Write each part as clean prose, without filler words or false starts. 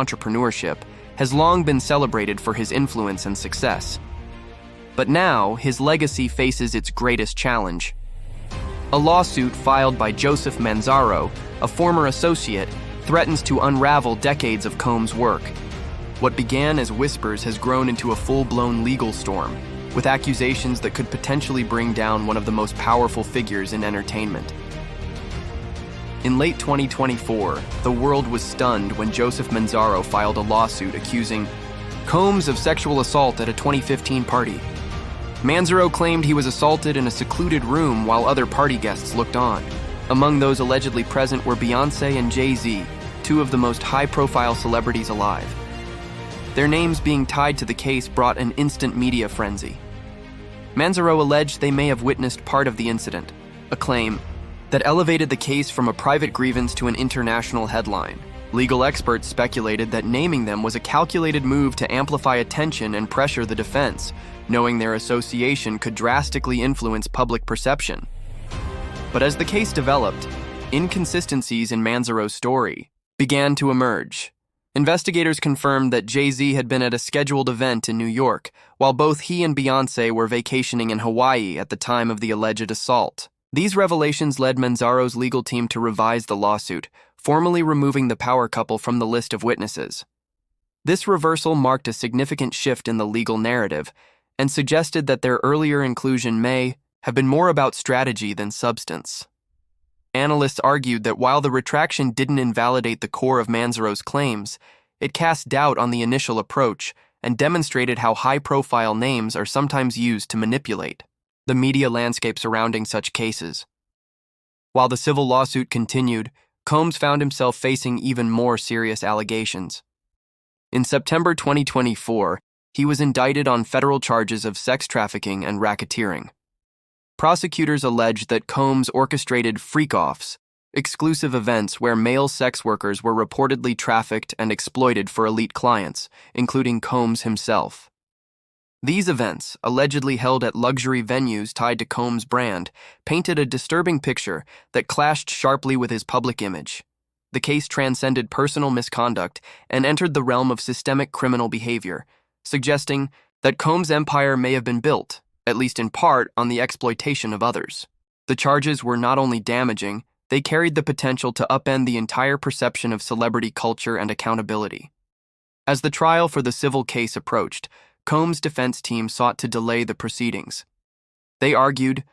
entrepreneurship, has long been celebrated for his influence and success. But now, his legacy faces its greatest challenge. A lawsuit filed by Joseph Manzaro, a former associate, threatens to unravel decades of Combs' work. What began as whispers has grown into a full-blown legal storm, with accusations that could potentially bring down one of the most powerful figures in entertainment. In late 2024, the world was stunned when Joseph Manzaro filed a lawsuit accusing Combs of sexual assault at a 2015 party. Manzaro claimed he was assaulted in a secluded room while other party guests looked on. Among those allegedly present were Beyoncé and Jay-Z, two of the most high-profile celebrities alive. Their names being tied to the case brought an instant media frenzy. Manzaro alleged they may have witnessed part of the incident, a claim that elevated the case from a private grievance to an international headline. Legal experts speculated that naming them was a calculated move to amplify attention and pressure the defense, knowing their association could drastically influence public perception. But as the case developed, inconsistencies in Manzaro's story began to emerge. Investigators confirmed that Jay-Z had been at a scheduled event in New York, while both he and Beyoncé were vacationing in Hawaii at the time of the alleged assault. These revelations led Manzaro's legal team to revise the lawsuit, formally removing the power couple from the list of witnesses. This reversal marked a significant shift in the legal narrative and suggested that their earlier inclusion may have been more about strategy than substance. Analysts argued that while the retraction didn't invalidate the core of Manzaro's claims, it cast doubt on the initial approach and demonstrated how high-profile names are sometimes used to manipulate the media landscape surrounding such cases. While the civil lawsuit continued, Combs found himself facing even more serious allegations. In September 2024, he was indicted on federal charges of sex trafficking and racketeering. Prosecutors alleged that Combs orchestrated freak-offs, exclusive events where male sex workers were reportedly trafficked and exploited for elite clients, including Combs himself. These events, allegedly held at luxury venues tied to Combs' brand, painted a disturbing picture that clashed sharply with his public image. The case transcended personal misconduct and entered the realm of systemic criminal behavior, suggesting that Combs' empire may have been built, at least in part, on the exploitation of others. The charges were not only damaging, they carried the potential to upend the entire perception of celebrity culture and accountability. As the trial for the civil case approached, Combs' defense team sought to delay the proceedings. They argued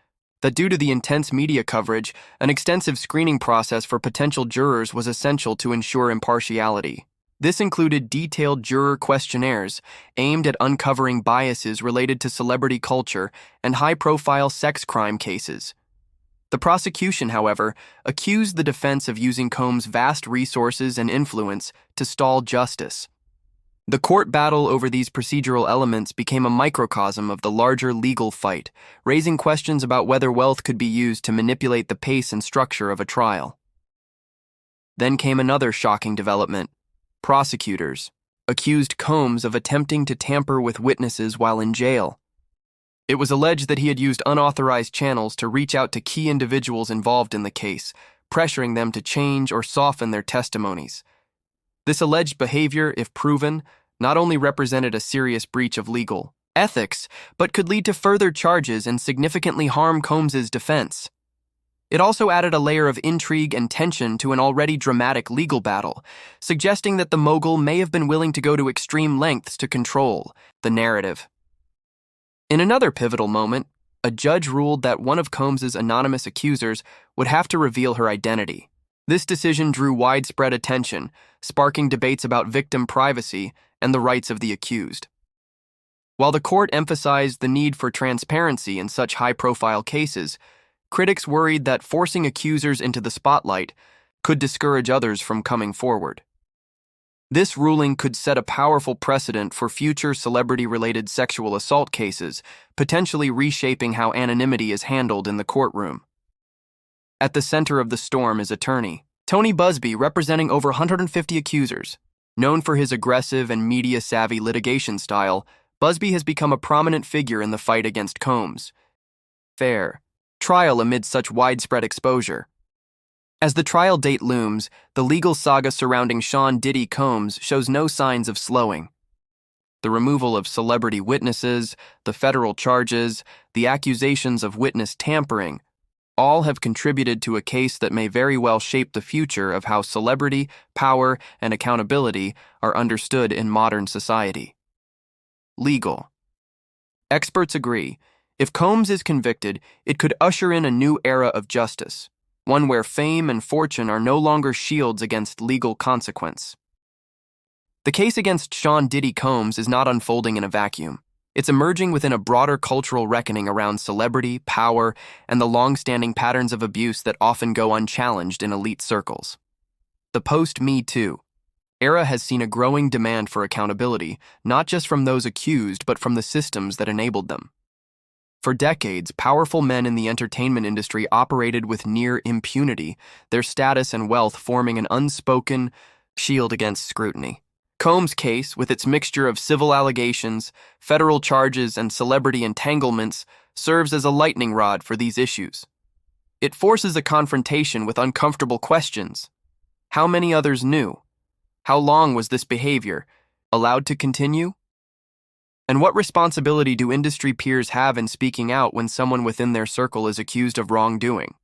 that due to the intense media coverage, an extensive screening process for potential jurors was essential to ensure impartiality. This included detailed juror questionnaires aimed at uncovering biases related to celebrity culture and high-profile sex crime cases. The prosecution, however, accused the defense of using Combs' vast resources and influence to stall justice. The court battle over these procedural elements became a microcosm of the larger legal fight, raising questions about whether wealth could be used to manipulate the pace and structure of a trial. Then came another shocking development. Prosecutors accused Combs of attempting to tamper with witnesses while in jail. It was alleged that he had used unauthorized channels to reach out to key individuals involved in the case, pressuring them to change or soften their testimonies. This alleged behavior, if proven, not only represented a serious breach of legal ethics, but could lead to further charges and significantly harm Combs' defense. It also added a layer of intrigue and tension to an already dramatic legal battle, suggesting that the mogul may have been willing to go to extreme lengths to control the narrative. In another pivotal moment, a judge ruled that one of Combs' anonymous accusers would have to reveal her identity. This decision drew widespread attention, sparking debates about victim privacy and the rights of the accused. While the court emphasized the need for transparency in such high-profile cases, critics worried that forcing accusers into the spotlight could discourage others from coming forward. This ruling could set a powerful precedent for future celebrity-related sexual assault cases, potentially reshaping how anonymity is handled in the courtroom. At the center of the storm is attorney Tony Buzbee, representing over 150 accusers. Known for his aggressive and media-savvy litigation style, Buzbee has become a prominent figure in the fight against Combs' trial amid such widespread exposure. As the trial date looms, the legal saga surrounding Sean Diddy Combs shows no signs of slowing. The removal of celebrity witnesses, the federal charges, the accusations of witness tampering, all have contributed to a case that may very well shape the future of how celebrity, power, and accountability are understood in modern society. Legal. Experts agree, if Combs is convicted, it could usher in a new era of justice, one where fame and fortune are no longer shields against legal consequence. The case against Sean Diddy Combs is not unfolding in a vacuum. It's emerging within a broader cultural reckoning around celebrity, power, and the long-standing patterns of abuse that often go unchallenged in elite circles. The post-Me Too era has seen a growing demand for accountability, not just from those accused, but from the systems that enabled them. For decades, powerful men in the entertainment industry operated with near impunity, their status and wealth forming an unspoken shield against scrutiny. Combs' case, with its mixture of civil allegations, federal charges, and celebrity entanglements, serves as a lightning rod for these issues. It forces a confrontation with uncomfortable questions. How many others knew? How long was this behavior allowed to continue? And what responsibility do industry peers have in speaking out when someone within their circle is accused of wrongdoing?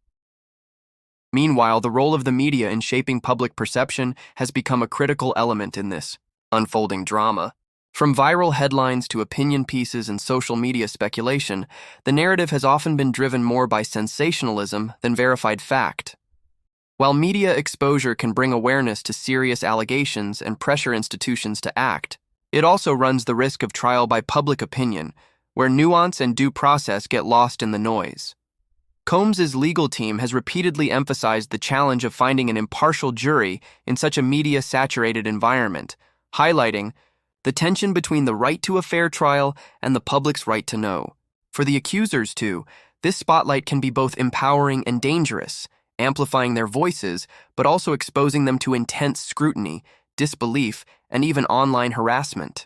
Meanwhile, the role of the media in shaping public perception has become a critical element in this unfolding drama. From viral headlines to opinion pieces and social media speculation, the narrative has often been driven more by sensationalism than verified fact. While media exposure can bring awareness to serious allegations and pressure institutions to act, it also runs the risk of trial by public opinion, where nuance and due process get lost in the noise. Combs' legal team has repeatedly emphasized the challenge of finding an impartial jury in such a media-saturated environment, highlighting the tension between the right to a fair trial and the public's right to know. For the accusers, too, this spotlight can be both empowering and dangerous, amplifying their voices, but also exposing them to intense scrutiny, disbelief, and even online harassment.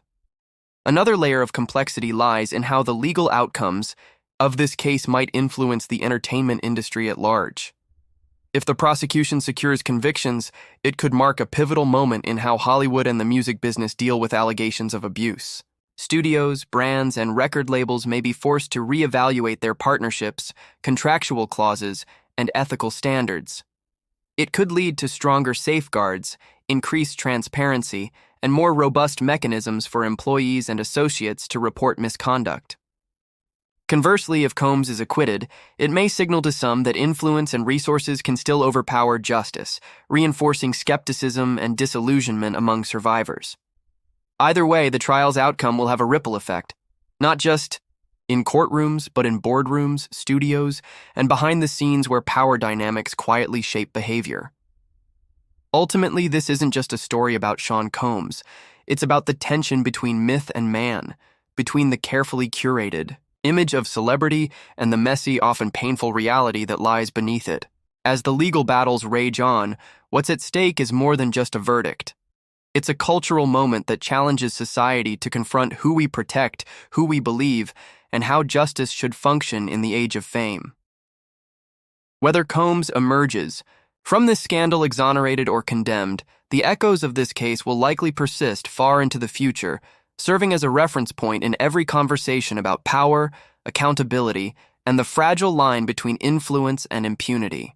Another layer of complexity lies in how the legal outcomes of this case might influence the entertainment industry at large. If the prosecution secures convictions, it could mark a pivotal moment in how Hollywood and the music business deal with allegations of abuse. Studios, brands, and record labels may be forced to reevaluate their partnerships, contractual clauses, and ethical standards. It could lead to stronger safeguards, increased transparency, and more robust mechanisms for employees and associates to report misconduct. Conversely, if Combs is acquitted, it may signal to some that influence and resources can still overpower justice, reinforcing skepticism and disillusionment among survivors. Either way, the trial's outcome will have a ripple effect, not just in courtrooms, but in boardrooms, studios, and behind the scenes where power dynamics quietly shape behavior. Ultimately, this isn't just a story about Sean Combs. It's about the tension between myth and man, between the carefully curated image of celebrity and the messy, often painful reality that lies beneath it. As the legal battles rage on, what's at stake is more than just a verdict. It's a cultural moment that challenges society to confront who we protect, who we believe, and how justice should function in the age of fame. Whether Combs emerges from this scandal exonerated or condemned, the echoes of this case will likely persist far into the future, serving as a reference point in every conversation about power, accountability, and the fragile line between influence and impunity.